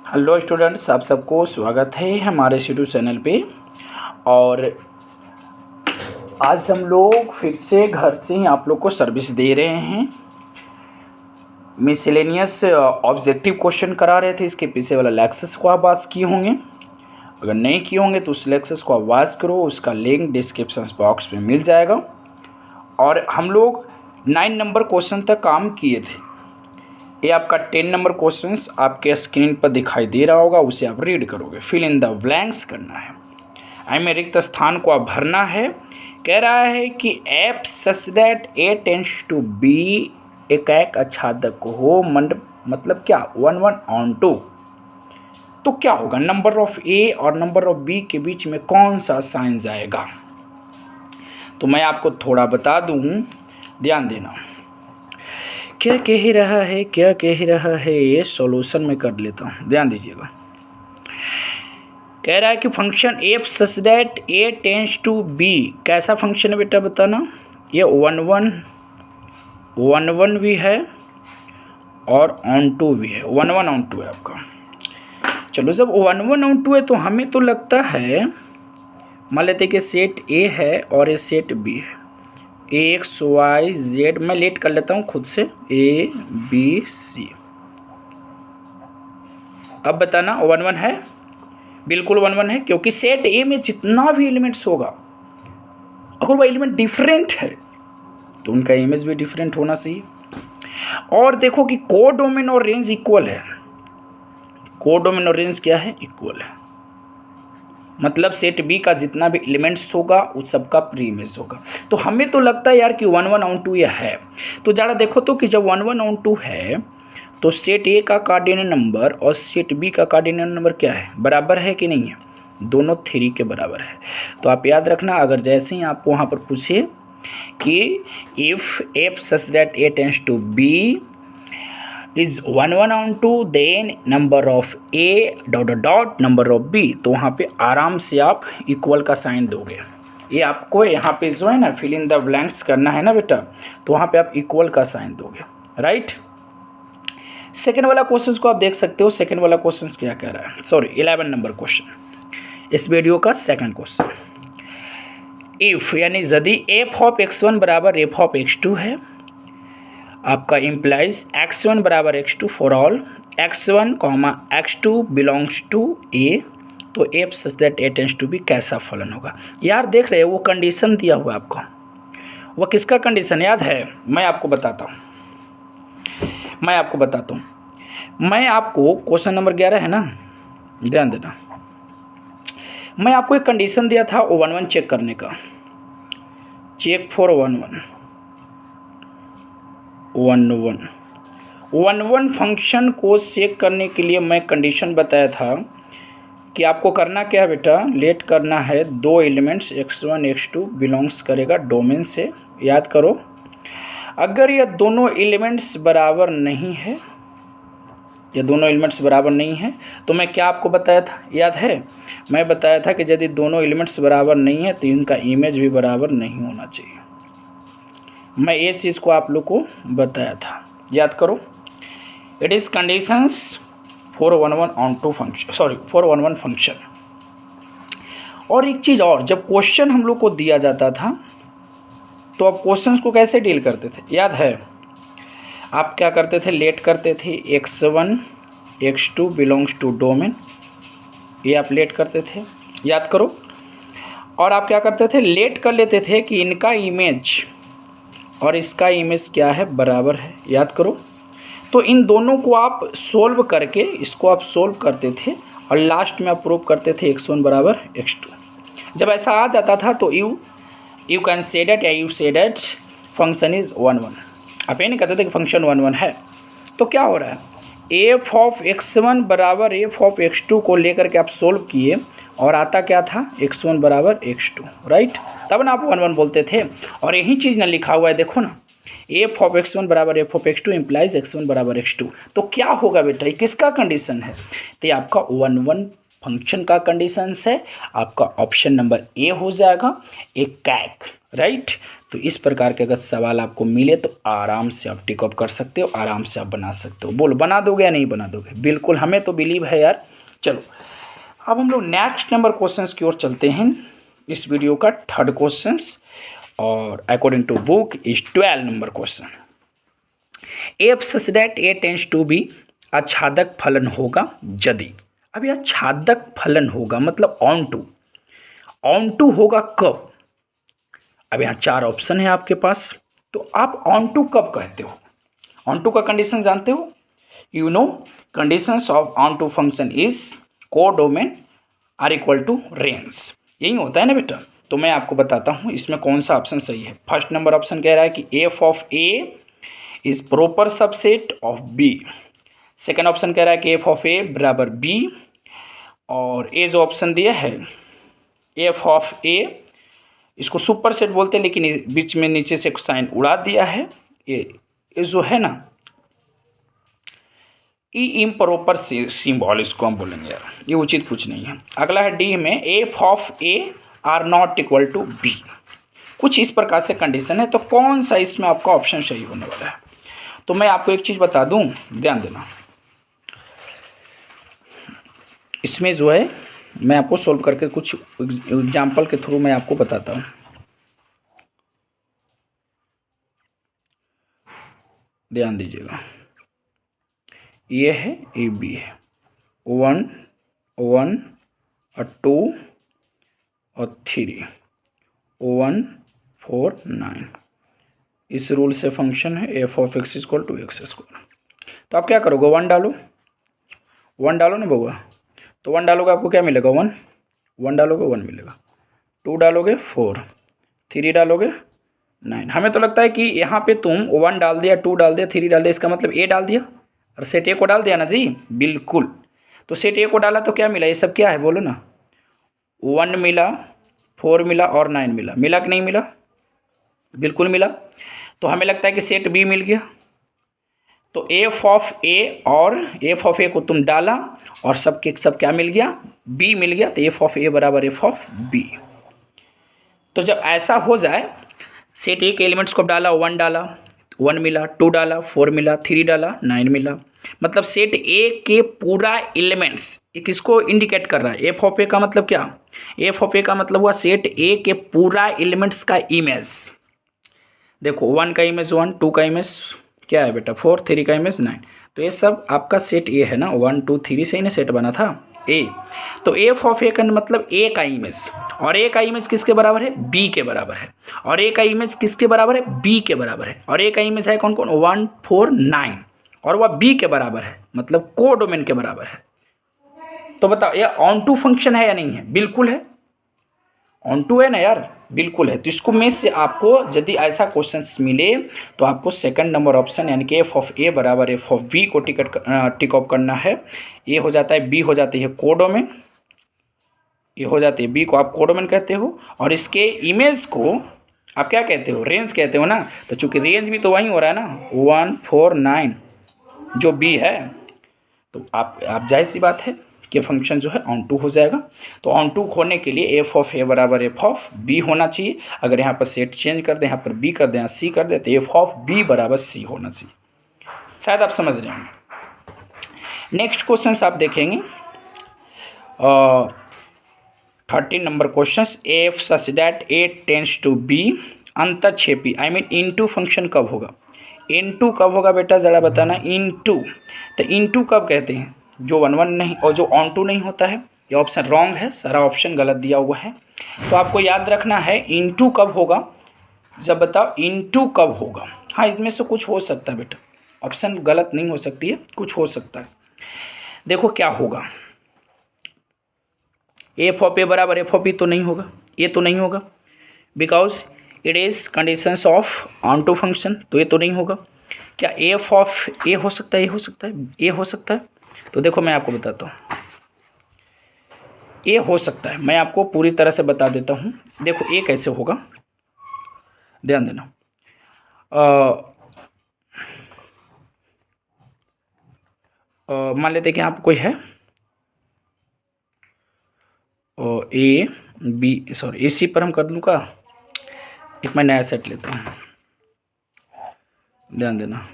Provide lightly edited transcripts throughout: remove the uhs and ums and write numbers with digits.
Hello students, आप सबको स्वागत है हमारे यूट्यूब चैनल पे। और आज हम लोग फिर से घर से ही आप लोग को सर्विस दे रहे हैं। मिसलेनियस ऑब्जेक्टिव क्वेश्चन करा रहे थे, इसके पीछे वाला लेक्चर्स को आप वाच किए होंगे। अगर नहीं किए होंगे तो उस लेक्चर्स को आप वाच करो, उसका लिंक डिस्क्रिप्शन बॉक्स में मिल जाएगा। और हम लोग 9 नंबर क्वेश्चन तक काम किए थे। ये आपका 10 नंबर क्वेश्चंस आपके स्क्रीन पर दिखाई दे रहा होगा, उसे आप रीड करोगे। फिल इन द ब्लैंक्स करना है, आई में रिक्त स्थान को आप भरना है। कह रहा है कि f such that A tends to B एक आच्छादक हो, मतलब क्या 1/2। तो क्या होगा, नंबर ऑफ ए और नंबर ऑफ बी के बीच में कौन सा साइन जाएगा। तो मैं आपको थोड़ा बता दूं, ध्यान देना। क्या कह रहा है ये सॉल्यूशन में कर लेता हूँ, ध्यान दीजिएगा। कह रहा है कि function f such that A tends to B कैसा फंक्शन है बेटा, बताना। ये 1/1 भी है और ऑन2 भी है, 1/1 है आपका। चलो, जब 1/2 है तो हमें तो लगता है, मान लेते कि सेट ए है और ये सेट बी है। एक्स वाई जेड, मैं लेट कर लेता हूँ खुद से, ए बी सी। अब बताना 1/1 है, बिल्कुल 1/1 है, क्योंकि सेट ए में जितना भी एलिमेंट्स होगा, अगर वो एलिमेंट डिफरेंट है तो उनका इमेज भी डिफरेंट होना चाहिए। और देखो कि कोडोमेन और रेंज इक्वल है। कोडोमेन और रेंज क्या है, इक्वल है। मतलब सेट बी का जितना भी एलिमेंट्स होगा उस सबका प्री इमेज होगा। तो हमें तो लगता है यार कि 1/2 यह है। तो ज़रा देखो तो कि जब 1/2 है तो सेट ए का कार्डिनल नंबर और सेट बी का कार्डिनल नंबर क्या है, बराबर है कि नहीं है, दोनों 3 के बराबर है। तो आप याद रखना, अगर जैसे ही आपको वहाँ पर पूछे कि if f such that A tends to B is 1/2 then number of A dot number of B, तो वहाँ पे आराम से आप इक्वल का साइन दोगे। ये आपको यहाँ पे जो है ना फिल इन द ब्लैंक्स करना है ना बेटा, तो वहाँ पे आप इक्वल का साइन दोगे, राइट। सेकेंड वाला क्वेश्चन को आप देख सकते हो। सेकेंड वाला क्वेश्चन क्या कह रहा है, सॉरी 11 नंबर क्वेश्चन, इस वीडियो का सेकेंड क्वेश्चन। इफ़ यानी यदि एफ ऑफ x1 बराबर एफ ऑफ x2 है, आपका इम्प्लाइज x1 बराबर x2 for all x1, x2 belongs to A, तो f such that A tends to B कैसा फलन होगा। यार देख रहे हो, वो कंडीशन दिया हुआ है आपको, वो किसका कंडीशन याद है, मैं आपको बताता हूँ। मैं आपको क्वेश्चन नंबर 11 है ना, ध्यान देना। मैं आपको एक कंडीशन दिया था 1/1 चेक करने का, चेक फॉर 1/1 फंक्शन को चेक करने के लिए मैं कंडीशन बताया था कि आपको करना क्या है बेटा, लेट करना है 2 एलिमेंट्स x1 x2 बिलोंग्स करेगा डोमेन से। याद करो, अगर ये दोनों एलिमेंट्स बराबर नहीं है, तो मैं क्या आपको बताया था, याद है, मैं बताया था कि यदि दोनों एलिमेंट्स बराबर नहीं है तो इनका इमेज भी बराबर नहीं होना चाहिए। मैं ये चीज़ को आप लोग को बताया था, याद करो। It is conditions for 1/1 function. और एक चीज़ और, जब क्वेश्चन हम लोग को दिया जाता था तो आप क्वेश्चंस को कैसे डील करते थे, याद है, आप क्या करते थे, लेट करते थे x1 x2 belongs to domain, ये आप लेट करते थे, याद करो। और आप क्या करते थे, लेट कर लेते थे कि इनका इमेज और इसका इमेज क्या है, बराबर है, याद करो। तो इन दोनों को आप सोल्व करके इसको आप सोल्व करते थे और लास्ट में आप प्रूव करते थे x1 बराबर x2। जब ऐसा आ जाता था तो यू कैन से दैट, या you say that function is 1/1। आप ये नहीं कहते थे कि फंक्शन 1/1 है। तो क्या हो रहा है, एफ ऑफ x1 बराबर एफ ऑफ x2 को लेकर के आप सोल्व किए और आता क्या था, x1 बराबर x2, राइट। तब ना आप 1/1 बोलते थे। और यही चीज़ ना लिखा हुआ है, देखो ना, एफ ऑफ x1 बराबर F of x2 implies x1 बराबर x2। तो क्या होगा बेटा, ये किसका कंडीशन है, तो ये आपका 1/1 फंक्शन का कंडीशंस है, आपका ऑप्शन नंबर ए हो जाएगा, एक कैक, राइट। तो इस प्रकार के अगर सवाल आपको मिले तो आराम से आप टिक अप कर सकते हो, आराम से आप बना सकते हो। बोलो बना दोगे या नहीं बना दोगे? बिल्कुल, हमें तो बिलीव है यार। चलो अब हम लोग नेक्स्ट नंबर क्वेश्चंस की ओर चलते हैं। इस वीडियो का थर्ड क्वेश्चंस और according to book is 12 number question. F such that A tends to B, आच्छादक फलन होगा यदि। अब यह आच्छादक फलन होगा मतलब ऑन टू होगा कब? अब यहाँ 4 ऑप्शन है आपके पास, तो आप ऑन टू कब कहते हो? ऑन टू का कंडीशन जानते हो? You know conditions of onto function is codomain are equal to range, यही होता है ना बेटा। तो मैं आपको बताता हूँ इसमें कौन सा ऑप्शन सही है। फर्स्ट नंबर ऑप्शन कह रहा है कि f of A is proper subset of B. Second option कह रहा है कि एफ ऑफ ए बराबर बी, और ए जो ऑप्शन दिया है एफ ऑफ ए, इसको सुपर सेट बोलते हैं लेकिन बीच में नीचे से साइन उड़ा दिया है, ये जो है ना ई इम्प्रॉपर सिंबल, इसको हम बोलेंगे यार, ये उचित कुछ नहीं है। अगला है डी में f of A are not equal to B, कुछ इस प्रकार से कंडीशन है। तो कौन सा इसमें आपका ऑप्शन सही होने वाला है? तो मैं आपको एक चीज़ बता दूं, ध्यान देना। इसमें जो है मैं आपको सोल्व करके कुछ एग्जाम्पल के थ्रू मैं आपको बताता हूँ। ध्यान दीजिएगा, ये है ए बी है 1 1 और 2 और 3 1 4 9। इस रूल से फंक्शन है f of x equal to x square. तो आप क्या करोगे? 1 डालो, 1 डालो ना बउआ, तो 1 डालोगे आपको क्या मिलेगा? 1 1 डालोगे 1 मिलेगा, 2 डालोगे 4, 3 डालोगे 9। हमें तो लगता है कि यहाँ पे तुम 1 डाल दिया, 2 डाल दिया, 3 डाल दिया, इसका मतलब ए डाल दिया और सेट ए को डाल दिया ना जी। बिल्कुल, तो सेट ए को डाला तो क्या मिला? ये सब क्या है बोलो ना? 1 मिला, 4 मिला और 9 मिला। मिला कि नहीं मिला? बिल्कुल मिला। तो हमें लगता है कि सेट बी मिल गया। तो एफ ऑफ ए और एफ ऑफ ए को तुम डाला और सब के सब क्या मिल गया? बी मिल गया। तो एफ ऑफ ए बराबर एफ ऑफ बी। तो जब ऐसा हो जाए, सेट ए के एलिमेंट्स को डाला, 1 डाला 1 मिला, 2 डाला 4 मिला, 3 डाला 9 मिला, मतलब सेट ए के पूरा एलिमेंट्स किसको इंडिकेट कर रहा है? एफ ऑफ ए का मतलब क्या? एफ ऑफ ए का मतलब हुआ सेट ए के पूरा एलिमेंट्स का इमेज। देखो 1 का इमेज 1, 2 का इमेज क्या है बेटा 4, 3 का इमेज 9। तो ये सब आपका सेट ए है ना, 1 2 3 से ही ना सेट बना था ए। तो एफ ऑफ ए का मतलब ए का इमेज, और ए का इमेज किसके बराबर है? बी के बराबर है। और ए का इमेज किसके बराबर है? बी के बराबर है। और ए का इमेज है कौन कौन? 1 4 9, और वह बी के बराबर है, मतलब को डोमेन के बराबर है। तो बताओ ये ऑन टू फंक्शन है या नहीं है? बिल्कुल है, ऑन टू है ना यार, बिल्कुल है। तो इसको में से आपको यदि ऐसा क्वेश्चन मिले तो आपको सेकंड नंबर ऑप्शन यानी कि एफ ऑफ ए बराबर एफ ऑफ बी को टिक ऑफ करना है। ए हो जाता है, बी हो जाती है कोडोमेन, ये हो जाती है बी को आप कोडोमेन कहते हो, और इसके इमेज को आप क्या कहते हो? रेंज कहते हो ना। तो चूंकि रेंज भी तो वहीं हो रहा है ना, 1 4 9 जो बी है, तो आप जाहिर सी बात है कि फंक्शन जो है ऑन टू हो जाएगा। तो ऑन टू होने के लिए एफ ऑफ ए बराबर एफ ऑफ बी होना चाहिए। अगर यहाँ पर सेट चेंज कर दें, यहाँ पर बी कर दें, यहाँ सी कर दें, तो एफ ऑफ बी बराबर सी होना चाहिए। शायद आप समझ रहे होंगे। नेक्स्ट क्वेश्चन आप देखेंगे 13 number question, f such that A tends to B अंतक्षेपी, आई मीन इनटू फंक्शन कब होगा? इनटू कब होगा बेटा ज़रा बताना। इनटू, तो इनटू कब कहते हैं? जो 1 1 नहीं और जो ऑन टू नहीं होता है। ये ऑप्शन रॉन्ग है, सारा ऑप्शन गलत दिया हुआ है। तो आपको याद रखना है इनटू कब होगा। जब बताओ इनटू कब होगा। हाँ, इसमें से कुछ हो सकता है बेटा, ऑप्शन गलत नहीं हो सकती है, कुछ हो सकता है। देखो क्या होगा, एफ ऑफ ए बराबर एफ ऑफ बी तो नहीं होगा, ये तो नहीं होगा, because it is conditions of onto function, तो ये तो नहीं होगा। क्या एफ ऑफ ए हो सकता है? ये हो सकता है, ए हो सकता है। तो देखो मैं आपको बताता हूँ, ए हो सकता है, मैं आपको पूरी तरह से बता देता हूँ। देखो ए कैसे होगा, ध्यान देना। मान लेते हैं कि यहाँ पर कोई है, ए बी सॉरी इसी पर हम कर दूँ का, एक मैं नया सेट लेता हूँ, ध्यान देना,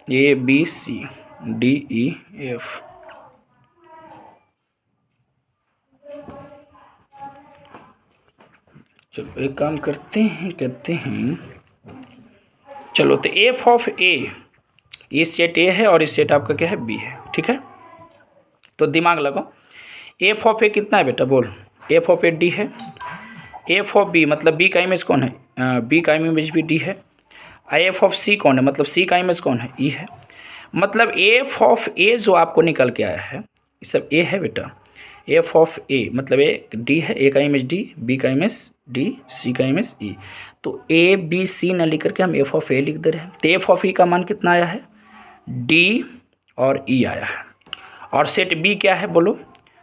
A B C D E F. चलो एक काम करते हैं चलो, तो एफ ऑफ ए, ये सेट ए है और इस सेट आपका क्या है बी है, ठीक है। तो दिमाग लगाओ, एफ ऑफ ए कितना है बेटा बोल, एफ ऑफ ए डी है, एफ ऑफ बी मतलब बी का इमेज कौन है, बी का इमेज भी डी है, एफ ऑफ सी कौन है मतलब सी का इमेज कौन है ई है, मतलब एफ ऑफ ए जो आपको निकल के आया है ये सब ए है बेटा, एफ ऑफ ए मतलब ए डी है, ए का इमेज डी, बी का इमेज डी, सी का इमेज ई, तो ए बी सी न लिख करके हम एफ ऑफ ए लिख दे रहे हैं। तो एफ ऑफ ई का मान कितना आया है, डी और ई आया है, और सेट बी क्या है बोलो,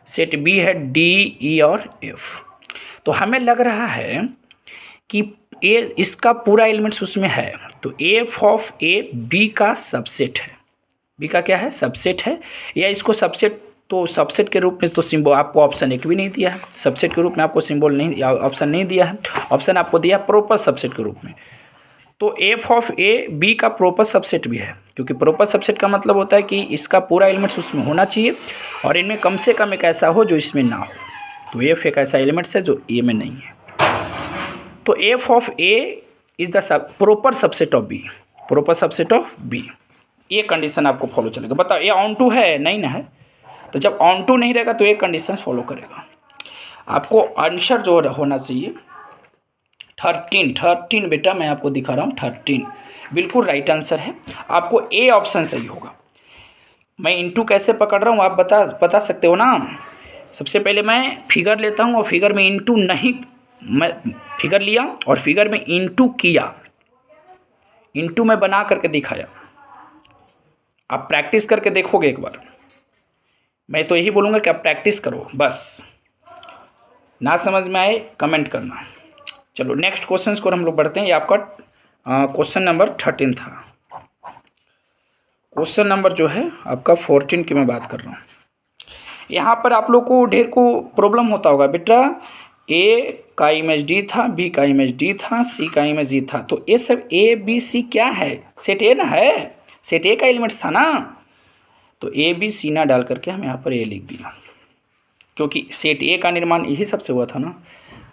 सेट बी है डी ई और एफ। तो हमें लग रहा है कि ए इसका पूरा एलिमेंट्स उसमें है, तो एफ ऑफ ए बी का सबसेट है, बी का क्या है सबसेट है, या इसको सबसेट, तो सबसेट के रूप में तो सिंबल आपको ऑप्शन एक भी नहीं दिया है, सबसेट के रूप में आपको सिंबल नहीं या ऑप्शन नहीं दिया है, ऑप्शन आपको दिया प्रॉपर सबसेट के रूप में। तो एफ ऑफ ए बी का प्रॉपर सबसेट भी है, क्योंकि प्रॉपर सबसेट का मतलब होता है कि इसका पूरा एलिमेंट्स उसमें होना चाहिए और इनमें कम से कम एक ऐसा हो जो इसमें ना हो। तो एफ एक ऐसा एलिमेंट्स है जो ए में नहीं है। तो f of A is the proper subset of B, proper subset of B, ये कंडीशन आपको फॉलो चलेगा। बताओ ये ऑन टू है नहीं ना है, तो जब ऑन टू नहीं रहेगा तो एक कंडीशन फॉलो करेगा। आपको आंसर जो होना चाहिए 13 बेटा, मैं आपको दिखा रहा हूँ 13 बिल्कुल राइट आंसर है, आपको ए ऑप्शन सही होगा। मैं इनटू कैसे पकड़ रहा हूँ आप बता सकते हो ना। सबसे पहले मैं फिगर लेता हूँ और फिगर में इनटू नहीं, मैं फिगर लिया और फिगर में इनटू किया, इनटू में बना करके दिखाया। आप प्रैक्टिस करके देखोगे एक बार, मैं तो यही बोलूँगा कि आप प्रैक्टिस करो बस, ना समझ में आए कमेंट करना। चलो नेक्स्ट क्वेश्चन को हम लोग बढ़ते हैं। ये आपका क्वेश्चन नंबर 13 था। क्वेश्चन नंबर जो है आपका 14 की मैं बात कर रहा हूँ। यहाँ पर आप लोग को ढेर को प्रॉब्लम होता होगा बेटा, ए का इमेज डी था, बी का इमेज डी था, सी का इमेज ई था, तो ये सब ए बी सी क्या है, सेट ए ना है, सेट ए का एलिमेंट्स था ना। तो ए बी सी ना डाल करके हम यहाँ पर ए लिख दिया, क्योंकि सेट ए का निर्माण यही सबसे हुआ था ना।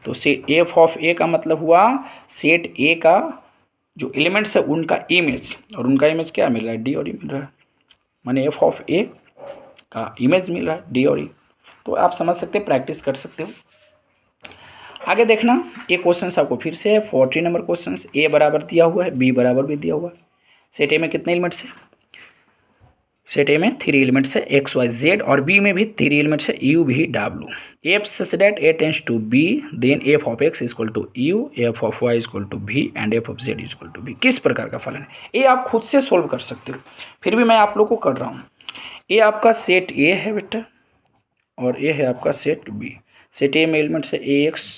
तो सेट एफ ऑफ ए का मतलब हुआ सेट ए का जो एलिमेंट्स है उनका इमेज, और उनका इमेज क्या मिल रहा है डी और ई मिल रहा है, माने एफ ऑफ ए का इमेज मिल रहा है डी और ई। तो आप समझ सकते हैं, प्रैक्टिस कर सकते हो। आगे देखना, ये क्वेश्चन आपको फिर से है 14 नंबर क्वेश्चन। ए बराबर दिया हुआ है, बी बराबर भी दिया हुआ है। सेट ए में कितने एलिमेंट्स है, सेट ए में 3 एलिमेंट्स है एक्स वाई जेड, और बी में भी 3 एलिमेंट्स है यू वी डब्ल्यू। F such that A tends to B, then f of x equal to u, f of y equal to v and f of z equal to B. किस प्रकार का फलन है ये आप खुद से सोल्व कर सकते हो, फिर भी मैं आप लोग को कर रहा हूँ। ये आपका सेट ए है बेटा, और ये है आपका सेट बी। सेट ए में एलिमेंट्स है A x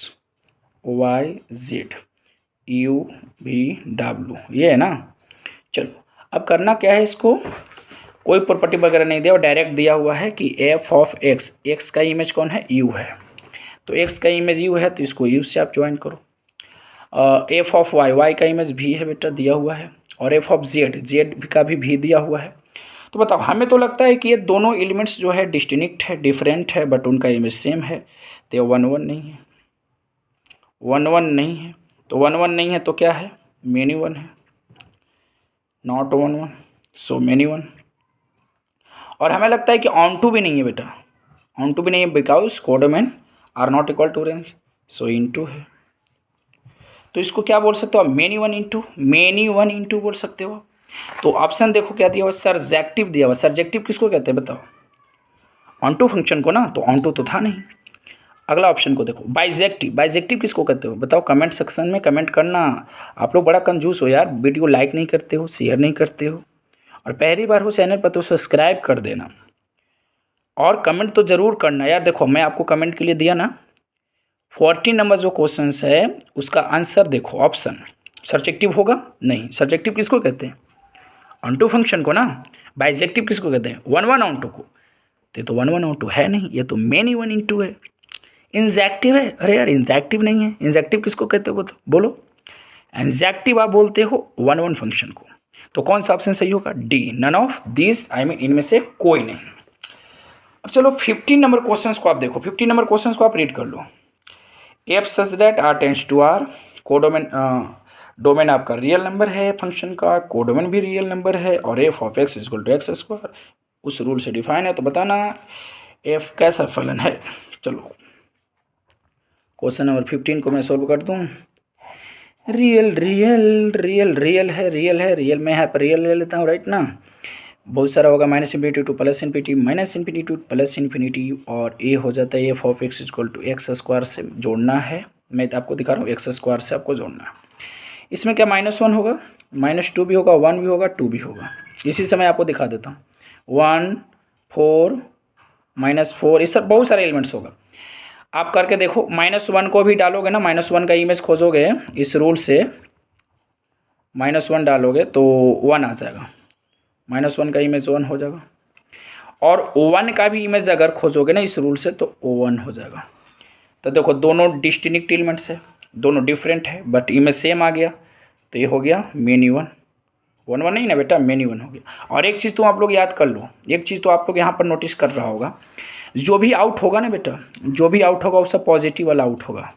y z u v डब्ल्यू, ये है ना। चलो अब करना क्या है, इसको कोई प्रॉपर्टी वगैरह नहीं दिया और डायरेक्ट दिया हुआ है कि एफ ऑफ एक्स, एक्स का इमेज कौन है यू है, तो एक्स का इमेज यू है तो इसको यू से आप ज्वाइन करो। एफ ऑफ वाई, वाई का इमेज भी है बेटा दिया हुआ है, और एफ ऑफ जेड, जेड का भी दिया हुआ है। तो बताओ, हमें तो लगता है कि ये दोनों एलिमेंट्स जो है डिस्टिंक्ट है, डिफरेंट है, बट उनका इमेज सेम है। तो ये 1 1 नहीं है, 1 1 नहीं है, तो 1 1 नहीं है तो क्या है मेनी 1 है, नॉट 1 1 सो मेनी 1। और हमें लगता है कि ऑन टू भी नहीं है बेटा, ऑन टू भी नहीं है because codomain are not equal to range, so into है। तो इसको क्या बोल सकते हो आप, मेनी 1 इंटू, मेनी 1 इंटू बोल सकते हो। तो ऑप्शन देखो क्या दिया हुआ, सर्जेक्टिव दिया हुआ। सर्जेक्टिव किसको कहते हैं बताओ, ऑन टू फंक्शन को ना, तो ऑन टू तो था नहीं। अगला ऑप्शन को देखो, बाइजेक्टिव, बाइजेक्टिव किसको कहते हो बताओ, कमेंट सेक्शन में कमेंट करना। आप लोग बड़ा कंजूस हो यार, वीडियो लाइक नहीं करते हो, शेयर नहीं करते हो, और पहली बार हो चैनल पर तो सब्सक्राइब कर देना और कमेंट तो ज़रूर करना यार। देखो मैं आपको कमेंट के लिए दिया ना, 14 नंबर जो क्वेश्चन है उसका आंसर देखो, ऑप्शन सर्जेक्टिव होगा नहीं। सर्जेक्टिव किसको कहते हैं, ऑन टू फंक्शन को ना। बाइजेक्टिव किसको कहते हैं, 1 1 ऑन टू को। तो ये तो 1 1 2 है नहीं, ये तो मेनी 1 इन 2 है। इंजेक्टिव है, अरे यार इंजेक्टिव नहीं है। इंजेक्टिव किसको कहते हो बोलो? इंजेक्टिव आप बोलते हो 1 1 फंक्शन को। तो कौन सा ऑप्शन सही होगा? D, none of this, I mean इनमें से कोई नहीं। अब चलो 15 नंबर क्वेश्चंस को आप देखो, 15 नंबर क्वेश्चंस को आप रीड कर लो। F such that R tends to R, codomain, domain आपका रियल नंबर है फंक्शन का, कोडोमेन भी रियल नंबर है, और f of x equal to x square उस रूल से डिफाइन है। तो बताना एफ कैसा फलन है। चलो क्वेश्चन नंबर 15 को मैं सोल्व कर दूं। रियल रियल रियल रियल है, रियल में है पर रियल ले लेता हूँ, राइट ना। बहुत सारा होगा, minus infinity to plus infinity, minus infinity to plus infinity, और ए हो जाता है f of x equal to x square से जोड़ना है। मैं आपको दिखा रहा हूँ, एक्स स्क्वायर से आपको जोड़ना है। इसमें क्या -1 होगा, -2 भी होगा, 1 भी होगा, 2 भी होगा। इसी समय आपको दिखा देता हूँ, 1 4 -4, इस सब बहुत सारे एलिमेंट्स होगा। आप करके देखो, -1 को भी डालोगे ना, -1 का इमेज खोजोगे इस रूल से, -1 डालोगे तो 1 आ जाएगा, -1 का इमेज 1 हो जाएगा। और 1 का भी इमेज अगर खोजोगे ना इस रूल से तो 1 हो जाएगा। तो देखो दोनों डिस्टिंक्ट एलिमेंट्स है, दोनों डिफरेंट है, बट इमेज सेम आ गया, तो ये हो गया मेनी 1 1 नहीं ना बेटा, मेनी 1 हो गया। और एक चीज़ तो आप लोग याद कर लो, एक चीज़ तो आप लोग यहाँ पर नोटिस कर रहा होगा, जो भी आउट होगा ना बेटा, जो भी आउट होगा वो सब पॉजिटिव वाला आउट होगा।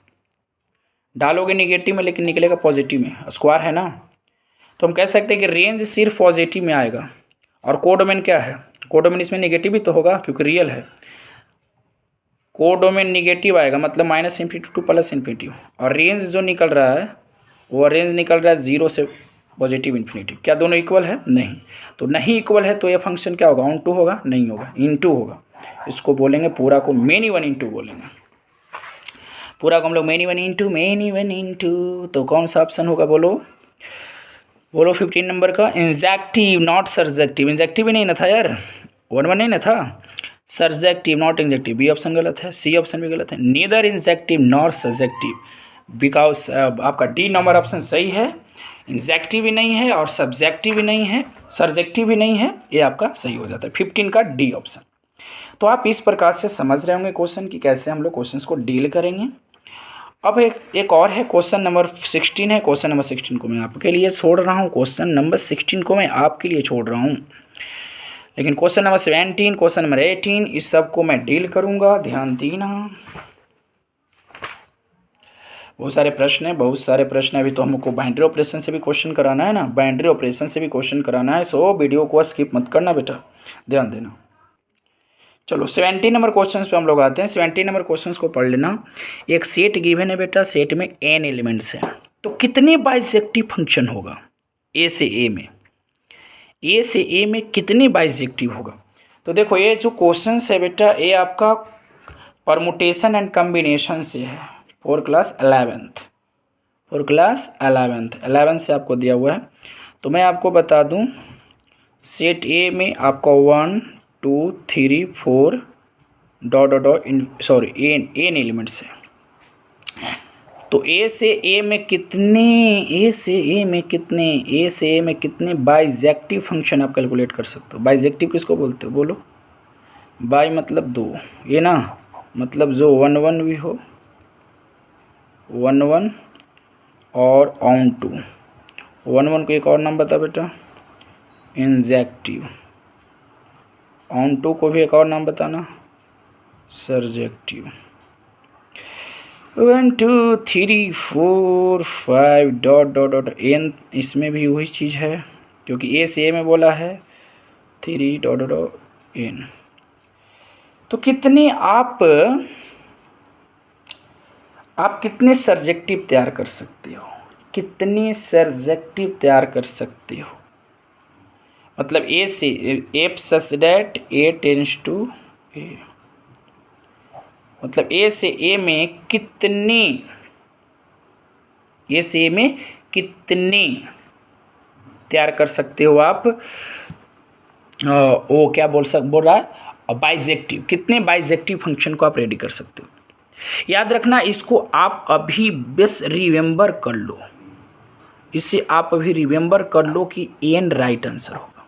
डालोगे निगेटिव में लेकिन निकलेगा पॉजिटिव में, स्क्वायर है ना। तो हम कह सकते हैं कि रेंज सिर्फ पॉजिटिव में आएगा। और कोडोमेन क्या है, कोडोमेन इसमें निगेटिव भी तो होगा क्योंकि रियल है। कोडोमेन निगेटिव आएगा, मतलब -इन्फिनिटी टू प्लस इन्फिनिटी, और रेंज जो निकल रहा है वो रेंज निकल रहा है 0 से पॉजिटिव इन्फिनिटी। क्या दोनों इक्वल है? नहीं। तो नहीं इक्वल है तो ये फंक्शन क्या होगा, ऑन टू होगा? नहीं होगा, इन टू होगा। इसको बोलेंगे पूरा को मेनी 1 इन 2 बोलेंगे, पूरा को हम लोग मेनी 1 इन 2। तो कौन सा ऑप्शन होगा बोलो 15 नंबर का? इंजेक्टिव नॉट सर्जेक्टिव, इंजेक्टिव ही नहीं ना था यार, 1 1 नहीं ना था, surjective not injective, B option गलत है, सी ऑप्शन भी गलत है, neither injective nor surjective, because आपका डी नंबर ऑप्शन सही है। इंजेक्टिव भी नहीं है और सब्जेक्टिव भी नहीं है, सर्जेक्टिव भी नहीं है, ये आपका सही हो जाता है 15 का डी ऑप्शन। तो आप इस प्रकार से समझ रहे होंगे क्वेश्चन की कैसे हम लोग क्वेश्चंस को डील करेंगे। अब एक और है, क्वेश्चन नंबर 16 है। क्वेश्चन नंबर 16 को मैं आपके लिए छोड़ रहा हूँ, क्वेश्चन नंबर 16 को मैं आपके लिए छोड़ रहा हूँ, लेकिन क्वेश्चन नंबर 17, क्वेश्चन नंबर 18 इस सब को मैं डील करूँगा, ध्यान देना। बहुत सारे प्रश्न है, अभी तो हमको बाइनरी ऑपरेशन से भी क्वेश्चन कराना है ना, बाइनरी ऑपरेशन से भी क्वेश्चन कराना है। सो वीडियो को स्किप मत करना बेटा, ध्यान देना। चलो 17 नंबर क्वेश्चन पे हम लोग आते हैं। 17 नंबर क्वेश्चन को पढ़ लेना। एक सेट गिवन है बेटा, सेट में n एलिमेंट्स हैं, तो कितने बाइजेक्टिव फंक्शन होगा ए से ए में, ए से ए में कितने बाइजेक्टिव होगा। तो देखो ये जो क्वेश्चन है बेटा, ये आपका परमुटेशन एंड कम्बिनेशन से है, फॉर क्लास 11th से आपको दिया हुआ है। तो मैं आपको बता दूं, सेट ए में आपका 1 2 3 4 एन एलिमेंट्स है। तो ए से ए में कितने बाइजेक्टिव फंक्शन आप कैलकुलेट कर सकते हो। बाइजेक्टिव किसको बोलते हो बोलो? बाई मतलब 2, ये ना मतलब जो 1 1 भी हो, 1 1 और ऑन 2। 1 1 को एक और नाम बता बेटा, इंजेक्टिव। ऑन 2 को भी एक और नाम बताना, सर्जेक्टिव। 1 2 3 4 5 डॉट एन, इसमें भी वही चीज़ है क्योंकि ए से ए में बोला है 3 डॉट एन। तो कितने आप कितने सर्जेक्टिव तैयार कर सकते हो, कितने सर्जेक्टिव तैयार कर सकते हो। मतलब ए से f such that A tends to A, मतलब ए से ए में कितने, ए से ए में कितने तैयार कर सकते हो आप। वो क्या बोल रहा है, बाइजेक्टिव, कितने बाइजेक्टिव फंक्शन को आप रेडी कर सकते हो। याद रखना, इसको आप अभी बस रिमेंबर कर लो, इसे आप अभी रिमेंबर कर लो कि एन राइट आंसर होगा।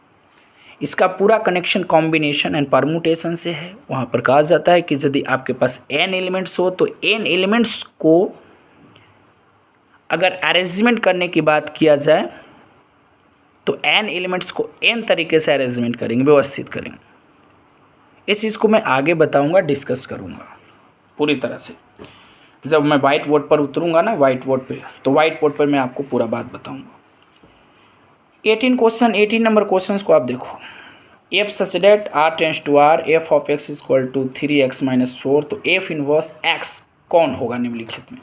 इसका पूरा कनेक्शन कॉम्बिनेशन एंड परमुटेशन से है। वहाँ पर कहा जाता है कि यदि आपके पास n एलिमेंट्स हो तो n एलिमेंट्स को अगर अरेंजमेंट करने की बात किया जाए तो n एलिमेंट्स को n तरीके से अरेंजमेंट करेंगे, व्यवस्थित करेंगे। इस चीज़ को मैं आगे बताऊंगा, डिस्कस करूंगा पूरी तरह से। जब मैं वाइट बोर्ड पर उतरूंगा ना, वाइट बोर्ड पे, तो वाइट बोर्ड पर मैं आपको पूरा बात बताऊंगा। 18 नंबर क्वेश्चन को आप देखो। F such that r tends to r, f of x equal to 3x minus 4, तो एफ इनवर्स x कौन होगा निम्नलिखित में।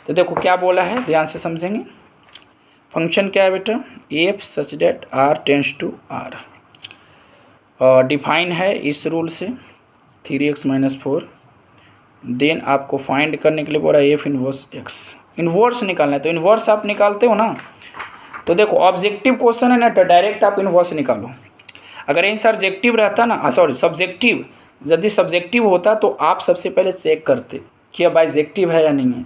तो देखो क्या बोला है, ध्यान से समझेंगे। फंक्शन क्या है बेटा, f such that r tends to r, define है इस रूल से 3x माइनस 4। देन आपको फाइंड करने के लिए बोला एफ इनवर्स x, इन्वर्स निकालना है। तो इन्वर्स आप निकालते हो ना, तो देखो ऑब्जेक्टिव क्वेश्चन है ना, तो डायरेक्ट आप इन्वर्स निकालो। अगर आंसर ऑब्जेक्टिव रहता ना, सॉरी सब्जेक्टिव, यदि सब्जेक्टिव होता तो आप सबसे पहले चेक करते कि अब बाइजेक्टिव है या नहीं है,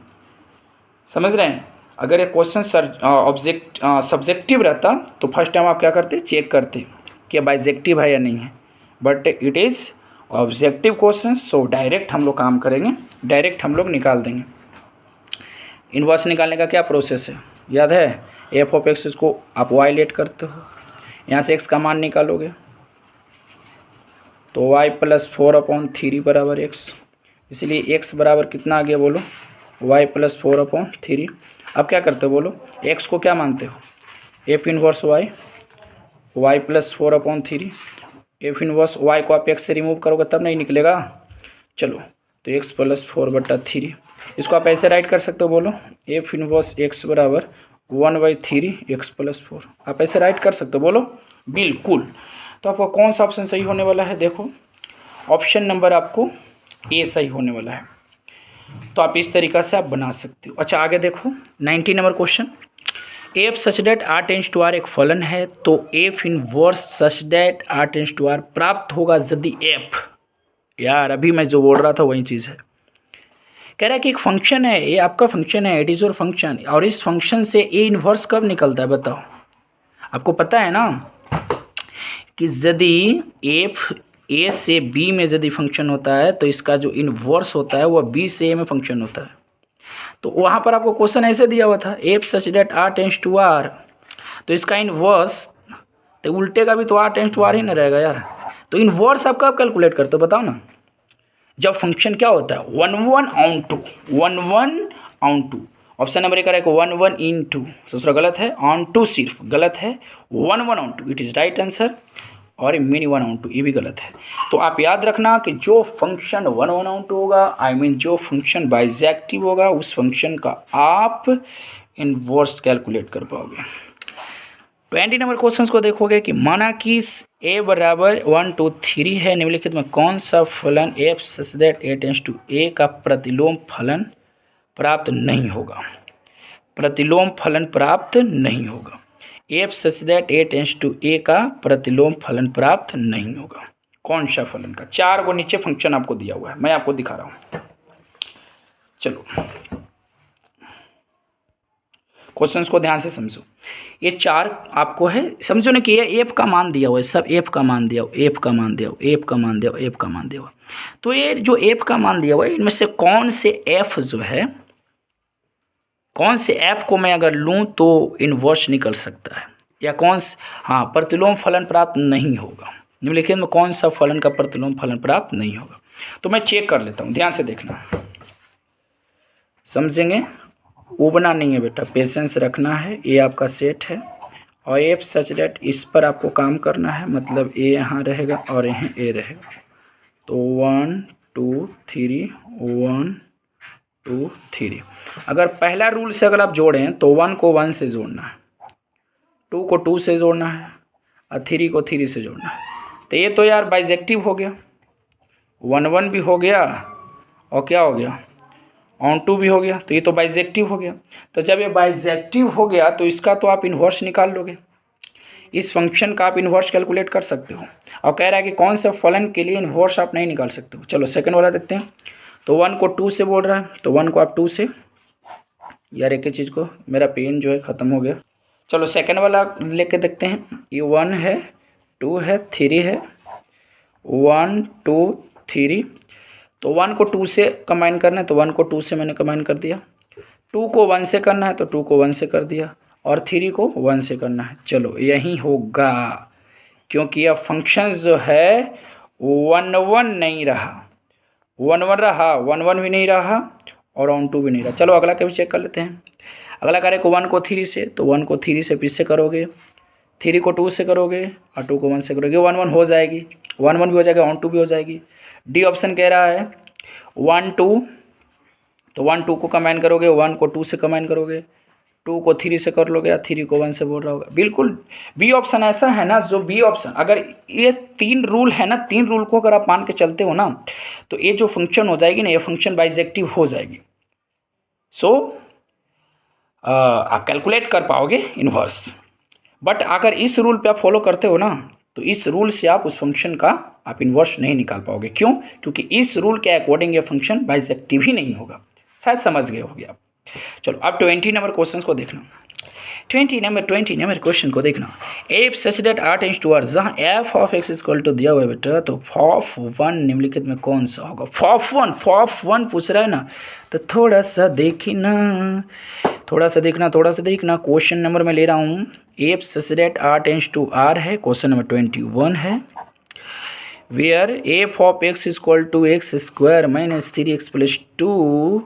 समझ रहे हैं। अगर ये क्वेश्चन सब्जेक्टिव रहता तो फर्स्ट टाइम आप क्या करते, चेक करते कि बाइजेक्टिव है या नहीं है। But it is objective question, so direct हम लोग काम करेंगे, डायरेक्ट हम लोग निकाल देंगे। इन्वर्स निकालने का क्या प्रोसेस है, याद है। एफ ऑफ एक्स को आप वाई लेट करते हो, यहाँ से एक्स का मान निकालोगे तो वाई प्लस 4/3 बराबर एक्स, इसलिए एक्स बराबर कितना आ गया बोलो, वाई प्लस 4/3। अब क्या करते हो बोलो, एक्स को क्या मानते हो, f inverse y, y plus 4/3। F inverse y को आप एक्स से रिमूव करोगे तब नहीं निकलेगा। चलो तो एक्स प्लस 4/3, इसको आप ऐसे राइट कर सकते हो, बोलो एफ इनवर्स एक्स बराबर 1/3 एक्स प्लस 4, आप ऐसे राइट कर सकते हो, बोलो बिल्कुल। तो आपको कौन सा ऑप्शन सही होने वाला है, देखो ऑप्शन नंबर आपको ए सही होने वाला है। तो आप इस तरीक़ा से आप बना सकते हो। अच्छा आगे देखो 19 number question. F such that r tends to r एक फलन है, तो f inverse such that r tends to r प्राप्त होगा यदि एफ, यार अभी मैं जो बोल रहा था वही चीज़ है। कह रहा है कि एक फंक्शन है, ये आपका फंक्शन है, इट इज़ योर फंक्शन, और इस फंक्शन से ए इन्वर्स कब निकलता है बताओ। आपको पता है ना कि यदि एफ ए से बी में यदि फंक्शन होता है तो इसका जो इन्वर्स होता है वह बी से ए में फंक्शन होता है। तो वहाँ पर आपको क्वेश्चन ऐसे दिया हुआ था, f such that r tends to r, तो इसका इन्वर्स, तो उल्टे का भी तो r टेंड्स टू r ही ना रहेगा यार। तो इन्वर्स आप कब कैलकुलेट करते हो बताओ ना, जब फंक्शन क्या होता है 1/2, 1/2। ऑप्शन नंबर एक करेगा 1/2, दूसरा गलत है, ऑन टू सिर्फ गलत है, 1/2 इट इज़ राइट आंसर, और मिनी 1/2 ये भी गलत है। तो आप याद रखना कि जो फंक्शन 1/2 होगा, आई मीन जो फंक्शन बाइजेक्टिव होगा, उस फंक्शन का आप इन्वर्स कैलकुलेट कर पाओगे। 20 नंबर क्वेश्चन को देखोगे कि माना कि a बराबर 1 2 3 है, निम्नलिखित में कौन सा फलन f such that a tends to a का प्रतिलोम फलन प्राप्त नहीं होगा, प्रतिलोम फलन प्राप्त नहीं होगा। f such that a tends to a का प्रतिलोम फलन प्राप्त नहीं होगा, कौन सा फलन का। 4 को नीचे फंक्शन आपको दिया हुआ है, मैं आपको दिखा रहा हूँ। चलो क्वेश्चंस को ध्यान से समझो, ये 4 आपको है, समझो ना कि ये एफ का मान दिया हुआ है, सब एफ का मान दिया हुआ, एफ का मान दिया हुआ, एफ का मान दिया हुआ, एफ का मान दिया हुआ। तो ये जो एफ का मान दिया हुआ है, इनमें से कौन से एफ जो है, कौन से एफ को मैं अगर लूँ तो इन्वर्स निकल सकता है, या कौन, हाँ प्रतिलोम फलन प्राप्त नहीं होगा, निम्नलिखित में कौन सा फलन का प्रतिलोम फलन प्राप्त नहीं होगा। तो मैं चेक कर लेता हूँ, ध्यान से देखना, समझेंगे। उबना नहीं है बेटा, पेशेंस रखना है। ये आपका सेट है और एफ सच डेट इस पर आपको काम करना है, मतलब ए यहाँ रहेगा और यहाँ ए रहेगा। तो 1 2 3 1 2 3। अगर पहला रूल से अगर आप जोड़ें तो 1 को 1 से जोड़ना है, 2 को 2 से जोड़ना है और 3 को 3 से जोड़ना है। तो ये तो यार बाइजेक्टिव हो गया, 1 1 भी हो गया और क्या हो गया, ऑन टू भी हो गया, तो ये तो बाइजेक्टिव हो गया। तो जब ये बाइजेक्टिव हो गया तो इसका तो आप इन्वर्स निकाल लोगे, इस फंक्शन का आप इन्वर्स कैलकुलेट कर सकते हो। और कह रहा है कि कौन से फलन के लिए इन्वर्स आप नहीं निकाल सकते हो। चलो सेकंड वाला देखते हैं। तो 1 को 2 से बोल रहा है, तो 1 को आप 2 से, यार एक ही चीज़ को, मेरा पेन जो है ख़त्म हो गया। चलो सेकंड वाला लेके देखते हैं। ये 1 है, 2 है, 3 है, 1 2 3। तो 1 को 2 से कंबाइन करना है तो 1 को 2 से मैंने कंबाइन कर दिया, 2 को 1 से करना है तो 2 को 1 से कर दिया, और 3 को 1 से करना है। चलो यही होगा, क्योंकि यह फंक्शन जो है 1 1 नहीं रहा, 1 1 रहा, 1 1 भी नहीं रहा और ऑन 2 भी नहीं रहा। चलो अगला का भी चेक कर लेते हैं। अगला करें को 1 को 3 से, तो 1 को 3 से फिर से करोगे, 3 को 2 से करोगे और 2 को 1 से करोगे, 1 1 हो जाएगी, 1 1 भी हो जाएगा, ऑन 2 भी हो जाएगी। डी ऑप्शन कह रहा है 1 2, तो 1 2 को कंबाइन करोगे, 1 को 2 से कंबाइन करोगे, 2 को 3 से कर लोगे या 3 को 1 से बोल रहा होगा। बिल्कुल बी ऑप्शन ऐसा है ना, जो बी ऑप्शन, अगर ये 3 रूल है ना, 3 रूल को अगर आप मान के चलते हो ना, तो ये जो फंक्शन हो जाएगी ना, ये फंक्शन बाइजेक्टिव हो जाएगी। सो आप कैलकुलेट कर पाओगे इन्वर्स। बट अगर इस रूल पे आप फॉलो करते हो ना, तो इस रूल से आप उस फंक्शन का आप इन्वर्स नहीं निकाल पाओगे। क्यों? क्योंकि इस रूल के अकॉर्डिंग ये फंक्शन बाइजेक्टिव ही नहीं होगा। शायद समझ गए होगे आप। चलो अब 20 नंबर क्वेश्चन को देखना, 20 नंबर क्वेश्चन को देखना। F such that r tends to r, जहाँ f of x equal to दिया हुआ है बेटा, तो फॉफ 1 निम्नलिखित में कौन सा होगा? फॉफ 1 पूछ रहा है ना, तो थोड़ा सा देखना, क्वेश्चन नंबर मैं ले रहा हूँ। F such that r tends to r है, क्वेश्चन नंबर 21 है। Where f of x equal to x square minus 3x plus 2,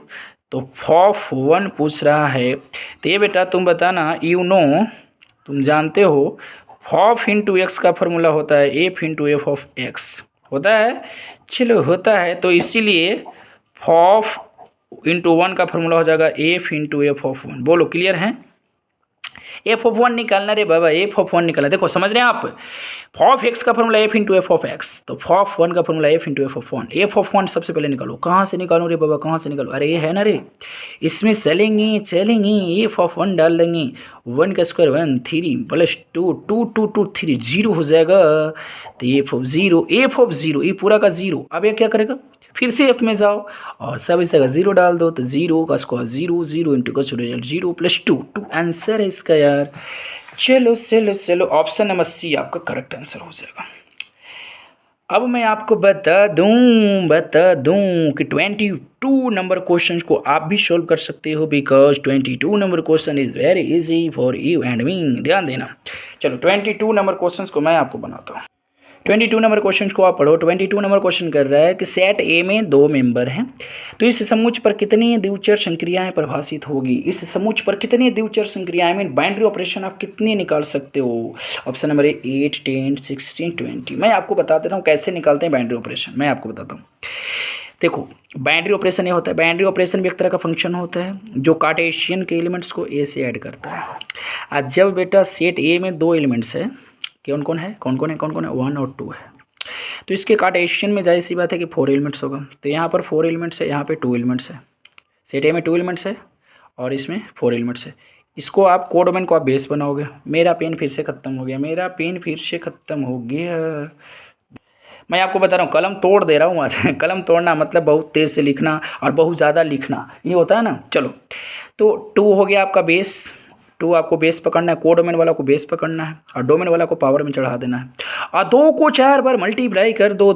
तो फॉफ 1 पूछ रहा है। तो ये बेटा तुम बताना, तुम जानते हो फॉफ इंटू एक्स का फॉर्मूला होता है F into F of x, होता है। चलो होता है, तो इसीलिए फॉफ इंटू 1 का फॉर्मूला हो जाएगा एफ इंटू एफ ऑफ 1। बोलो क्लियर है? एफ ऑफ 1 निकालना रे बाबा, एफ ऑफ 1 निकालना। देखो समझ रहे हैं आप, फॉफ एक्स का formula F into F of x, तो फॉफ 1 का formula F into F of 1। F of 1 सबसे पहले निकालो। कहाँ से निकालो रे बाबा, कहाँ से निकालो? अरे ये है ना रे, इसमें चलेंगे एफ ऑफ 1 डाल देंगे, 1 का स्क्वायर 1, 3 प्लस 2, 2 2 2 3 0 हो जाएगा। तो एफ ऑफ 0 ये पूरा का 0। अब ये क्या करेगा, फिर से एफ में जाओ और सब इस जगह 0 डाल दो, तो 0 का स्क्वायर 0, 0 इंटू का रिजल्ट 0 प्लस 2 आंसर है इसका यार। चलो ऑप्शन नंबर सी आपका करेक्ट आंसर हो जाएगा। अब मैं आपको बता दूं कि 22 नंबर क्वेश्चन को आप भी सॉल्व कर सकते हो, because 22 number question is very easy for you and me. ध्यान देना। चलो 22 नंबर क्वेश्चन को मैं आपको बनाता हूँ। 22 नंबर क्वेश्चन को आप पढ़ो। 22 नंबर क्वेश्चन कर रहा है कि सेट ए में 2 मेंबर हैं, तो इस समुच्च पर कितनी द्विचर संक्रियाएं परिभाषित होगी? इस समुच्च पर कितनी द्विचर संक्रियाएं में बाइनरी ऑपरेशन आप कितनी निकाल सकते हो? Option number 8 10 16 20। मैं आपको बता देता हूँ कैसे निकालते हैं बाइनरी ऑपरेशन, मैं आपको बताता हूँ। देखो बाइनरी ऑपरेशन ये होता है, बाइनरी ऑपरेशन भी एक तरह का फंक्शन होता है जो कार्टेशियन के एलिमेंट्स को ए से ऐड करता है। आज जब बेटा सेट ए में 2 एलिमेंट्स है, कौन कौन है 1 और 2 है, तो इसके कार्टेशियन में जाहिर सी बात है कि 4 एलिमेंट्स होगा। तो यहाँ पर 4 एलिमेंट्स है, यहाँ पे 2 एलिमेंट्स है। सेट ए में 2 एलिमेंट्स है और इसमें 4 एलिमेंट्स है। इसको आप कोडोमेन को आप बेस बनाओगे। मेरा पेन फिर से ख़त्म हो गया, मैं आपको बता रहा हूँ कलम तोड़ दे रहा हूँ आज। कलम तोड़ना मतलब बहुत तेज़ से लिखना और बहुत ज़्यादा लिखना, ये होता है ना। चलो तो 2 हो गया आपका बेस, 2 आपको बेस पकड़ना है, कोडोमेन वाला को बेस पकड़ना है और डोमेन वाला को पावर में चढ़ा देना है। और 2 को 4 बार मल्टीप्लाई कर दो,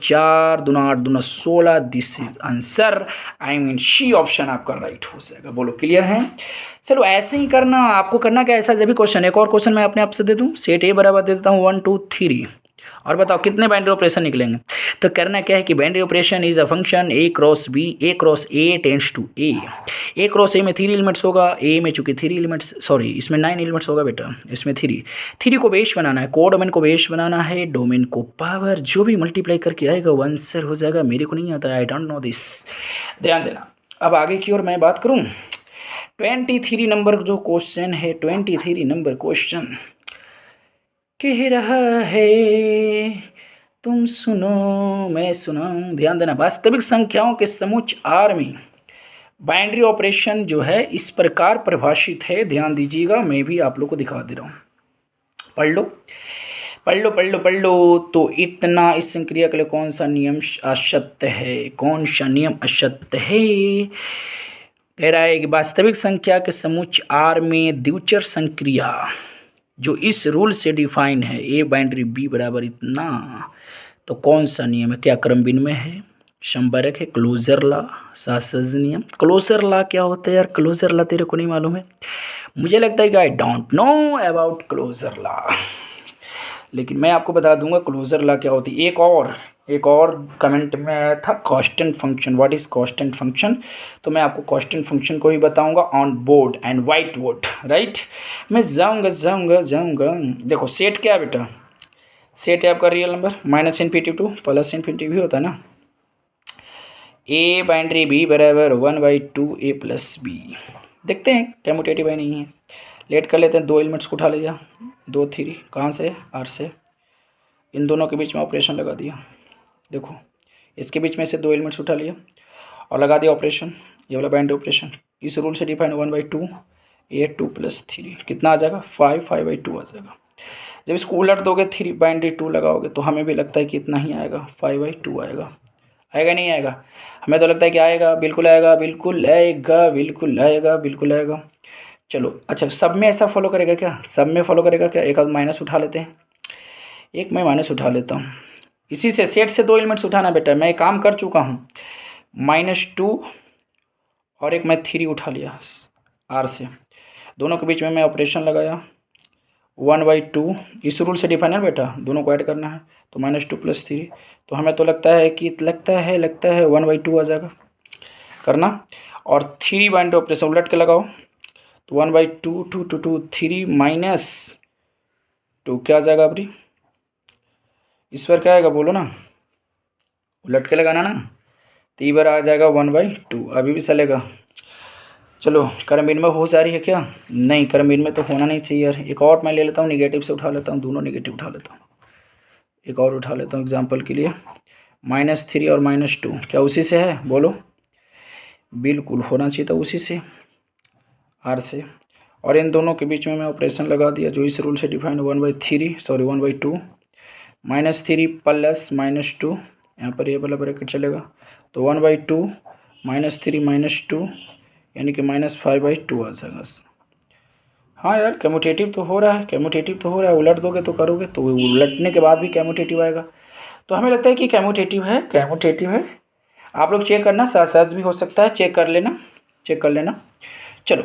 4 दूना 8 दूना 16। This is answer, I mean C option आपका राइट हो जाएगा। बोलो क्लियर है? चलो ऐसे ही करना, आपको करना क्या, ऐसा जब भी क्वेश्चन, एक और क्वेश्चन मैं अपने आप से दे दूँ। सेट ए बराबर दे देता हूँ 1 2 3 और बताओ कितने बाइनरी ऑपरेशन निकलेंगे। तो करना क्या है कि binary operation is a function A cross A tends to A cross A में 3 एलिमेंट्स होगा, ए में चूंकि 3 एलिमेंट्स, सॉरी इसमें 9 एलिमेंट्स होगा बेटा, इसमें 3 को बेस बनाना है, कोडोमेन को बेस बनाना है, डोमेन को पावर, जो भी मल्टीप्लाई करके आएगा वो आंसर हो जाएगा। मेरे को नहीं आता, आई डोंट नो दिस, ध्यान देना। अब आगे की ओर मैं बात करूँ, 23 नंबर जो क्वेश्चन है, 23 नंबर क्वेश्चन कह रहा है तुम सुनो मैं सुनाऊं। ध्यान देना, वास्तविक संख्याओं के समुच्च R में बाइनरी ऑपरेशन जो है इस प्रकार परिभाषित है। ध्यान दीजिएगा, मैं भी आप लोग को दिखा दे रहा हूँ, पढ़ लो। तो इतना इस संक्रिया के लिए कौन सा नियम असत्य है? कह रहा है कि वास्तविक संख्या के समुच्च R में द्विचर संक्रिया जो इस रूल से डिफाइन है, ए बाइनरी बी बराबर इतना, तो कौन सा नियम है? क्या क्रम विनिमय है, संबरक है, क्लोजर लॉ, सासज नियम? क्लोजर लॉ क्या होता है यार? क्लोजर लॉ तेरे को नहीं मालूम है? मुझे लगता है कि I don't know about closure law, लेकिन मैं आपको बता दूंगा क्लोजर लॉ क्या होती है। एक और कमेंट में आया था constant function, what is constant function, तो मैं आपको कांस्टेंट फंक्शन को ही बताऊंगा on board and white board, right. मैं जाऊंगा। देखो सेट क्या है बेटा? सेट है आपका real number minus infinity to plus infinity भी होता है ना। ए बाइनरी बी बराबर 1/2 ए प्लस बी। देखते हैं कम्यूटेटिव है नहीं है, लेट कर लेते हैं। दो एलिमेंट्स को उठा लिया, 2 3, कहाँ से? आर से। इन दोनों के बीच में ऑपरेशन लगा दिया। देखो इसके बीच में से 2 एलिमेंट्स उठा लिया और लगा दिया ऑपरेशन, ये वाला बाइनरी ऑपरेशन। इस रूल से डिफाइन 1/2 ए 2 + 3 कितना आ जाएगा? 5/2 आ जाएगा। जब इसको उलट दोगे 3 बाइनरी 2 लगाओगे तो हमें भी लगता है कि इतना ही आएगा, 5/2 आएगा। आएगा नहीं आएगा? हमें तो लगता है कि आएगा, बिल्कुल आएगा, बिल्कुल आएगा, बिल्कुल आएगा, बिल्कुल आएगा। चलो अच्छा, सब में ऐसा फॉलो करेगा क्या? सब में फॉलो करेगा क्या? एक आध माइनस उठा लेते हैं, एक मैं माइनस उठा लेता हूँ। इसी से सेट से 2 एलिमेंट्स उठाना बेटा, मैं काम कर चुका हूँ। -2 और एक मैं 3 उठा लिया आर से, दोनों के बीच में मैं ऑपरेशन लगाया 1/2। इस रूल से डिफाइन है बेटा, दोनों को ऐड करना है, तो -2 + 3, तो हमें तो लगता है 1/2 आ जाएगा करना। और 3 बाइनरी ऑपरेशन उलट के लगाओ तो 1/2 2 2 2 3 -2 क्या आ जाएगा अभी? इस पर क्या आएगा बोलो ना, उलट के लगाना ना, तो ये बार आ जाएगा 1/2। अभी भी चलेगा? चलो क्रम विनिमय हो जा रही है क्या? नहीं, क्रम विनिमय तो होना नहीं चाहिए यार। एक और मैं ले लेता हूँ, निगेटिव से उठा लेता हूँ, दोनों निगेटिव उठा लेता हूँ। एक और उठा लेता हूँ एग्जाम्पल के लिए, -3 और -2 क्या उसी से है बोलो? बिल्कुल होना चाहिए था उसी से, आर से। और इन दोनों के बीच में मैं ऑपरेशन लगा दिया जो इस रूल से डिफाइन 1/2 -3 प्लस -2, यहाँ पर ये वाला ब्रैकेट चलेगा, तो 1/2 -3 -2 यानी कि -5/2 आ जाएगा। हाँ यार कम्यूटेटिव तो हो रहा है, उलट दोगे तो करोगे तो उलटने के बाद भी कम्यूटेटिव आएगा, तो हमें लगता है कि कम्यूटेटिव है। आप लोग चेक करना, सहज भी हो सकता है, चेक कर लेना। चलो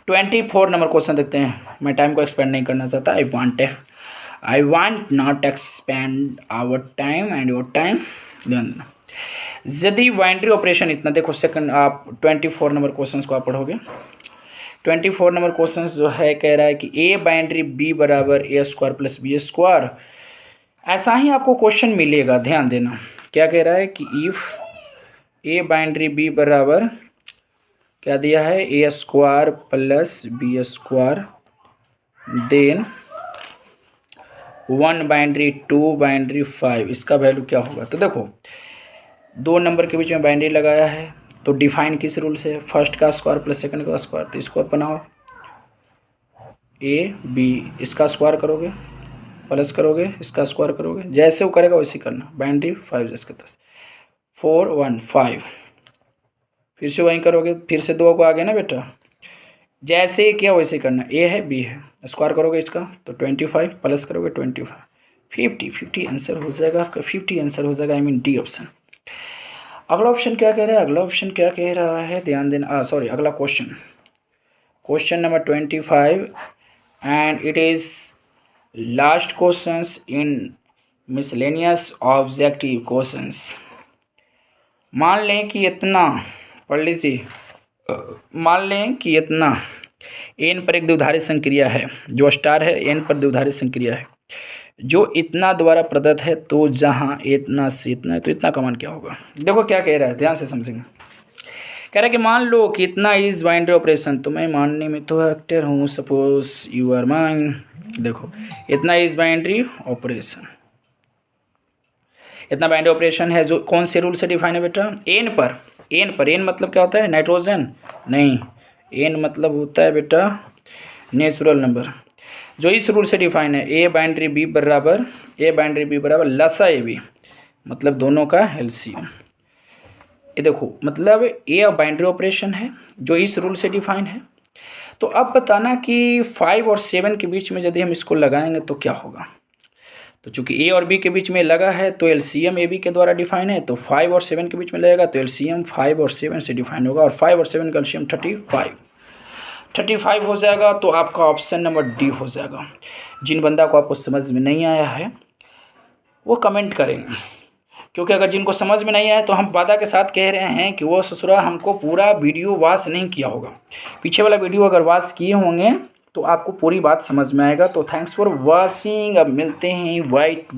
24 नंबर क्वेश्चन देखते हैं। मैं टाइम को एक्सपेंड नहीं करना चाहता, I want not expend our time and your time. यदि बाइनरी ऑपरेशन इतना, देखो सेकंड आप 24 नंबर क्वेश्चन को आप पढ़ोगे। 24 नंबर क्वेश्चन जो है कह रहा है कि ए बाइनरी बी बराबर A² + B²। ऐसा ही आपको क्वेश्चन मिलेगा, ध्यान देना। क्या कह रहा है कि इफ ए बाइनरी बी बराबर क्या दिया है? A² + B², then 1 binary 2 binary 5, इसका वैल्यू क्या होगा? तो देखो 2 नंबर के बीच में बाइनरी लगाया है, तो डिफाइन किस रूल से? फर्स्ट का स्क्वायर प्लस सेकंड का स्क्वायर, तो इसको बनाओ A B, इसका स्क्वायर करोगे प्लस करोगे, इसका स्क्वायर करोगे, जैसे वो करेगा वैसे करना। बाइनरी 5 जैसे 10 4 1 5, फिर से वहीं करोगे, फिर से 2 को आगे ना बेटा, जैसे ही किया वैसे करना। ए है बी है, स्क्वायर करोगे इसका तो 25 प्लस करोगे 25 50 आंसर हो जाएगा आपका, 50 आंसर हो जाएगा, आई मीन डी ऑप्शन। अगला ऑप्शन क्या कह रहा है? ध्यान देना। सॉरी, अगला question number 25 and it is last questions in miscellaneous objective questions. मान लें कि इतना पढ़ लीजिए, एन पर एक द्विधारी संक्रिया है, जो स्टार है एन पर द्विधारी संक्रिया है, जो इतना द्वारा प्रदत्त है, तो जहाँ इतना से इतना है तो इतना का मान क्या होगा? देखो क्या कह रहा है, ध्यान से समझेंगे। कह रहा है कि मान लो कि इतना इज बाइनरी ऑपरेशन, तो मैं मानने में तो एक्टर हूँ, सपोज यू आर माइन। देखो इतना इज बाइनरी ऑपरेशन, इतना बाइनरी ऑपरेशन है जो कौन से रूल से डिफाइन है बेटा? एन पर। एन मतलब क्या होता है? नाइट्रोजन नहीं, एन मतलब होता है बेटा नेचुरल नंबर, जो इस रूल से डिफाइन है। ए बाइनरी बी बराबर लसा ए बी, मतलब दोनों का एलसीएम। ये देखो मतलब ए बाइनरी ऑपरेशन है जो इस रूल से डिफाइन है, तो अब बताना कि 5 और 7 के बीच में यदि हम इसको लगाएंगे तो क्या होगा। तो चूंकि ए और बी के बीच में लगा है तो एलसीएम ए बी के द्वारा डिफाइन है, तो 5 और 7 के बीच में लगेगा तो एलसीएम 5 और 7 से डिफाइन होगा, और 5 और 7 का एलसीएम 35 हो जाएगा। तो आपका ऑप्शन नंबर डी हो जाएगा। जिन बंदा को आपको समझ में नहीं आया है वो कमेंट करेंगे, क्योंकि अगर जिनको समझ में नहीं आया तो हम वादा के साथ कह रहे हैं कि वो ससुरा हमको पूरा वीडियो वॉच नहीं किया होगा। पीछे वाला वीडियो अगर वॉच किए होंगे तो आपको पूरी बात समझ में आएगा। तो थैंक्स फॉर वॉचिंग। अब मिलते हैं वाइट